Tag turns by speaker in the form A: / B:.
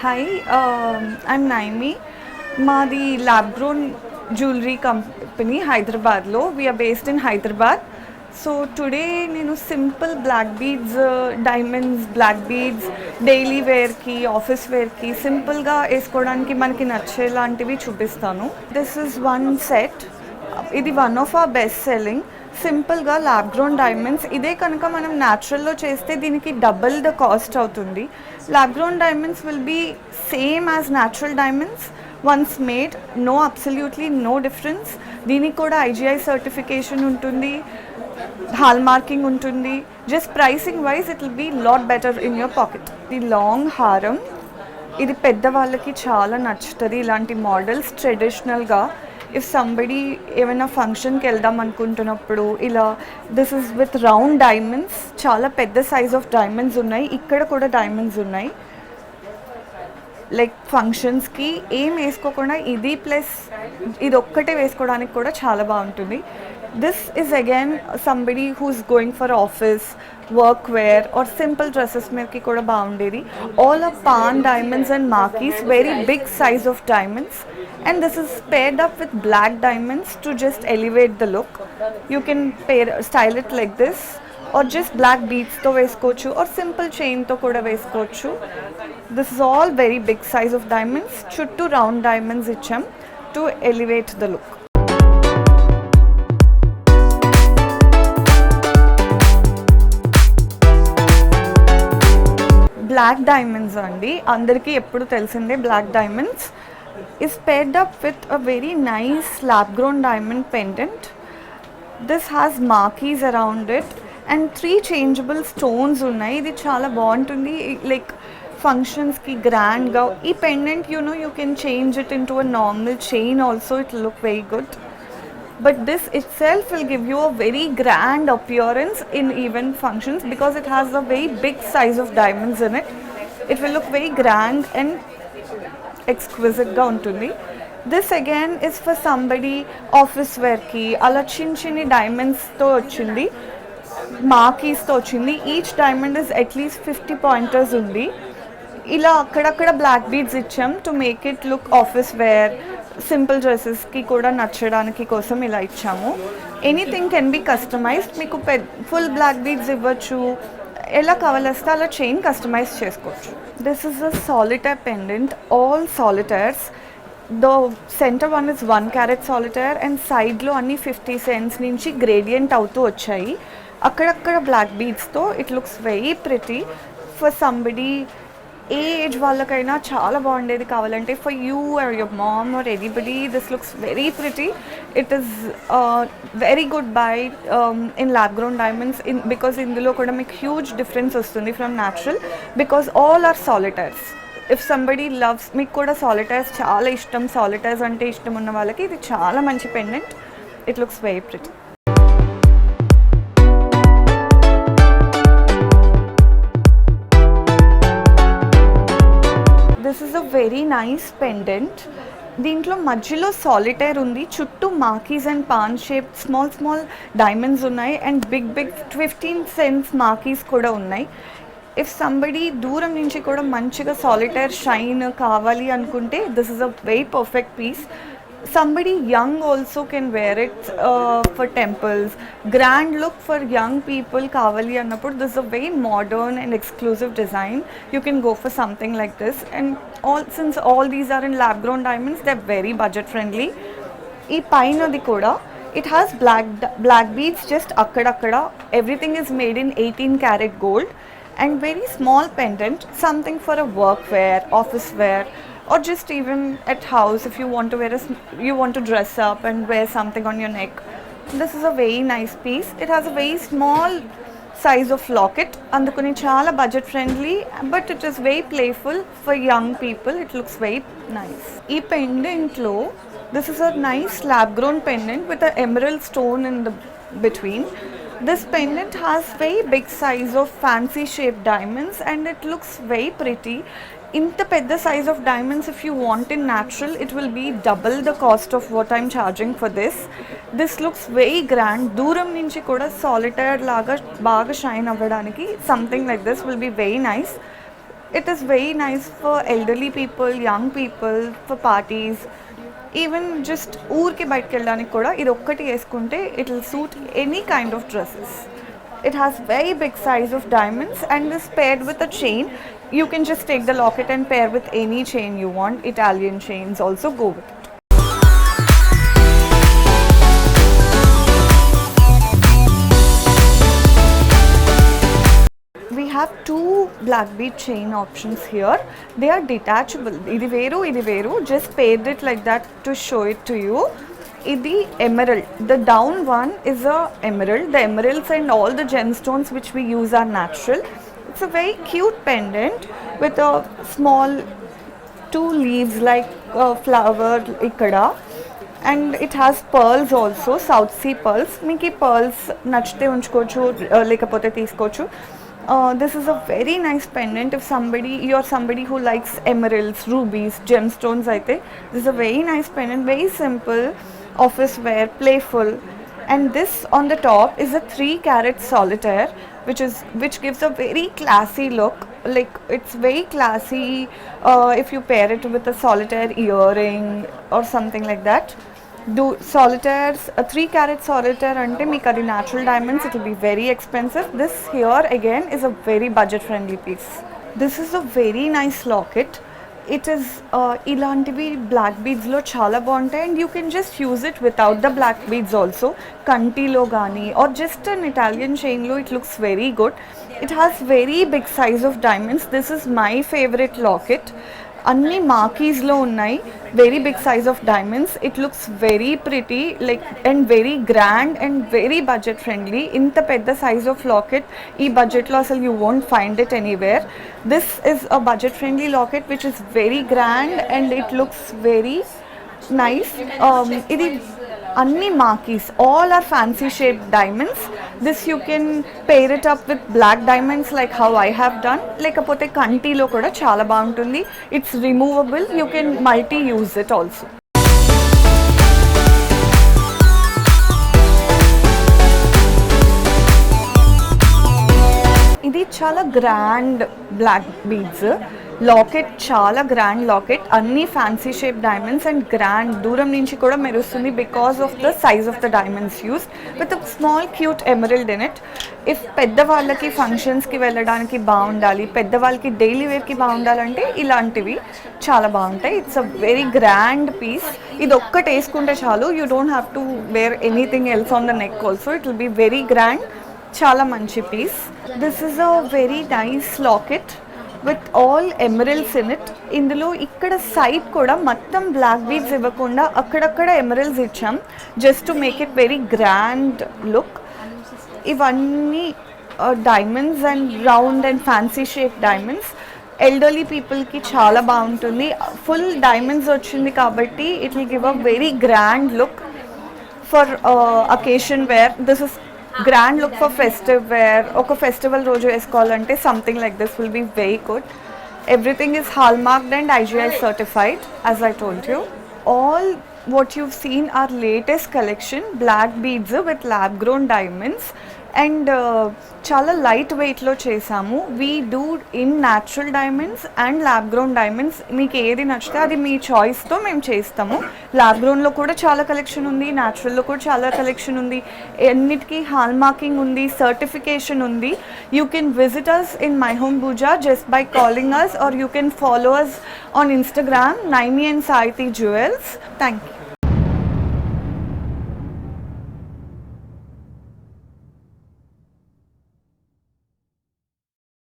A: Hi, I'm Naimi. మాది lab grown jewellery company హైదరాబాద్లో. We are based in Hyderabad. So today నేను simple black beads, diamonds, black beads daily వేర్కి, office వేర్కి సింపుల్గా వేసుకోవడానికి మనకి నచ్చేలాంటివి చూపిస్తాను. This is one set. ఇది one of our best selling. సింపుల్గా ల్యాబ్ గ్రోన్ డైమండ్స్. ఇదే కనుక మనం న్యాచురల్లో చేస్తే దీనికి డబుల్ ద కాస్ట్ అవుతుంది. Lab grown diamonds will be same as natural diamonds once made. No, absolutely no difference. దీనికి కూడా ఐజిఐ సర్టిఫికేషన్ ఉంటుంది, హాల్ మార్కింగ్ ఉంటుంది. Just pricing wise it will be lot better in your pocket. ఇది long హారం. ఇది పెద్దవాళ్ళకి చాలా నచ్చుతుంది ఇలాంటి మోడల్స్. ట్రెడిషనల్గా ఇఫ్ సంబడి ఏమైనా ఫంక్షన్కి వెళ్దాం అనుకుంటున్నప్పుడు ఇలా, this is with round diamonds. చాలా పెద్ద సైజ్ ఆఫ్ డైమండ్స్ ఉన్నాయి. ఇక్కడ కూడా డైమండ్స్ ఉన్నాయి. లైక్ ఫంక్షన్స్కి ఏం వేసుకోకుండా ఇది ప్లస్ ఇది ఒక్కటే వేసుకోవడానికి కూడా చాలా బాగుంటుంది. This is again somebody who's going for office, work wear or simple dresses మీదకి కూడా బాగుండేది. All of paan diamonds and marquise, very big size of diamonds. And this is paired up with black diamonds to just elevate the look. You can style it like this, or just black beads to veskochu, or simple chain to kuda veskochu. This is all very big size of diamonds. Chuttu round diamonds icham to elevate the look. Black diamonds andi andariki eppudu telisinde. Black diamonds is paired up with a very nice lab grown diamond pendant. This has marquees around it and 3 changeable stones unnai. Idi chaala baaguntundi, like functions ki grand ga. Ee pendant, you can change it into a normal chain also. It will look very good, but this itself will give you a very grand appearance in even functions because it has a very big size of diamonds in it. It will look very grand and exquisite గా ఉంటుంది. This again is for somebody office వేర్కి. అలా చిన్న చిన్ని డైమండ్స్తో వచ్చింది, మార్కీస్తో వచ్చింది. Each diamond is at least 50 pointers ఉంది. ఇలా అక్కడక్కడ బ్లాక్ బీడ్స్ ఇచ్చాం to make it look office wear, simple డ్రెస్సెస్కి కూడా నచ్చడానికి కోసం ఇలా ఇచ్చాము. Anything can be customised. మీకు ఫుల్ బ్లాక్ బీడ్స్ ఇవ్వచ్చు, ఎలా కావాలొస్తే అలా చైన్ కస్టమైజ్ చేసుకోవచ్చు. This is a solitaire pendant, all solitaires. The centre one is 1 carat solitaire and సైడ్లో అన్ని 50 cents నుంచి గ్రేడియంట్ అవుతూ వచ్చాయి. అక్కడక్కడ బ్లాక్ బీడ్స్తో it looks very pretty. For somebody ఏ ఏజ్ వాళ్ళకైనా చాలా బాగుండేది కావాలంటే, for you or your mom or anybody, this looks very pretty. It is very good buy in lab grown diamonds because ఇందులో కూడా మీకు హ్యూజ్ డిఫరెన్స్ వస్తుంది from natural because all are solitaires. If somebody loves, మీకు కూడా solitaires చాలా ఇష్టం, solitaires అంటే ఇష్టం ఉన్న వాళ్ళకి ఇది చాలా మంచి pendant. It looks very pretty. This is a very nice pendant. దీంట్లో మధ్యలో సాలిటైర్ ఉంది, చుట్టూ marquise and paan shape small diamonds ఉన్నాయి అండ్ బిగ్ 15 cents మార్కీస్ కూడా ఉన్నాయి. ఇఫ్ సంబడి దూరం నుంచి కూడా మంచిగా సాలిటైర్ షైన్ కావాలి అనుకుంటే this is a very perfect piece. Somebody young also can wear it for temples. Grand look for young people kavali annappudu this is a very modern and exclusive design. You can go for something like this, and since all these are in lab grown diamonds, they're very budget friendly. Ee paina di kuda it has black beads just akkada. Everything is made in 18 karat gold and very small pendant, something for a work wear, office wear, or just even at house if you want to you want to dress up and wear something on your neck. This is a very nice piece. It has a very small size of locket, andukoni chaala budget friendly, but it is very playful for young people. It looks very nice. Ee pendant lo, this is a nice lab grown pendant with an emerald stone in the between. This pendant has very big size of fancy shaped diamonds and it looks very pretty. ఇంత పెద్ద size of diamonds if you want in natural it will be double the cost of what I'm charging for this. This looks very grand. దూరం నుంచి కూడా solitaire లాగా బాగా shine అవ్వడానికి something like this will be very nice. It is very nice for elderly people, young people, for parties. Even just ఊరికి బయటకు వెళ్ళడానికి కూడా ఇది ఒక్కటి వేసుకుంటే it will suit any kind of dresses. It has very big size of diamonds and is paired with a chain. You can just take the locket and pair with any chain you want. Italian chains also go with it. We have two black bead chain options here. They are detachable. Idi veru, just paired it like that to show it to you. Idi emerald. The down one is a emerald. The emeralds and all the gemstones which we use are natural. It's a very cute pendant with a small two leaves like a flower ikkada. And it has pearls also, South Sea pearls. Meeki pearls nachite unchukochu lekapote teeskochu. This is a very nice pendant if you're somebody who likes emeralds, rubies, gemstones. I think this is a very nice pendant, very simple, office wear, playful. And this on the top is a 3-carat solitaire, which gives a very classy look. Like it's very classy if you pair it with a solitaire earring or something like that. Do solitaires, a 3-carat solitaire ante meeku adi natural diamonds, it will be very expensive. This here again is a very budget friendly piece. This is a very nice locket. It is ilantivi black beads lo chala baguntayi and you can just use it without the black beads also. Kanti lo gaani or just an Italian chain lo, it looks very good. It has very big size of diamonds. This is my favorite locket. అన్ని మార్కీస్లో ఉన్నాయి, very big size of diamonds. It looks very pretty like and very grand and very budget friendly. ఇంత పెద్ద size of locket ఈ బడ్జెట్లో అసలు you won't find it anywhere. This is a budget friendly locket which is very grand and it looks very nice. ఇది అన్ని marquise, all are fancy shape diamonds. This you can pair it up with black diamonds like how I have done. లేకపోతే కంటిలో కూడా చాలా బాగుంటుంది. It's removable, you can multi use it also. ఇది చాలా grand black beads locket, చాలా grand locket. అన్ని fancy shape diamonds and grand, దూరం నుంచి కూడా మెరుస్తుంది because of the size of the diamonds use with a small cute emerald in it. If పెద్దవాళ్ళకి ఫంక్షన్స్కి వెళ్ళడానికి బాగుండాలి, పెద్దవాళ్ళకి డైలీ వేర్కి బాగుండాలంటే ఇలాంటివి చాలా బాగుంటాయి. It's a very grand piece. ఇది ఒక్కటి వేసుకుంటే చాలు, you don't have to wear anything else on the neck also. It will be very grand, చాలా మంచి piece. This is a very nice locket with all emeralds in it. ఇందులో ఇక్కడ side కూడా మొత్తం బ్లాక్ బీడ్స్ ఇవ్వకుండా అక్కడక్కడ emeralds ఇచ్చాం just to make it very grand look. ఇవన్నీ diamonds and round and fancy shape diamonds. Elderly పీపుల్కి చాలా బాగుంటుంది. ఫుల్ డైమండ్స్ వచ్చింది కాబట్టి it will give a very grand look for occasion wear. This is grand look for festive wear. Oka festival roju vesukovalante something like this will be very good. Everything is hallmarked and IGI certified, as I told you. All what you've seen are latest collection, black beads with lab grown diamonds and చాలా light వెయిట్లో చేసాము. We do in natural diamonds and lab grown diamonds. మీకు ఏది నచ్చితే అది మీ చాయిస్తో మేము చేస్తాము. Lab గ్రోన్లో కూడా చాలా కలెక్షన్ ఉంది, న్యాచురల్లో కూడా చాలా కలెక్షన్ ఉంది. అన్నిటికీ హాల్ మార్కింగ్ ఉంది, సర్టిఫికేషన్ ఉంది. You can visit us in My Home Puja just by calling us, or you can follow us on Instagram, Naimi and Saiti Jewels. Thank you.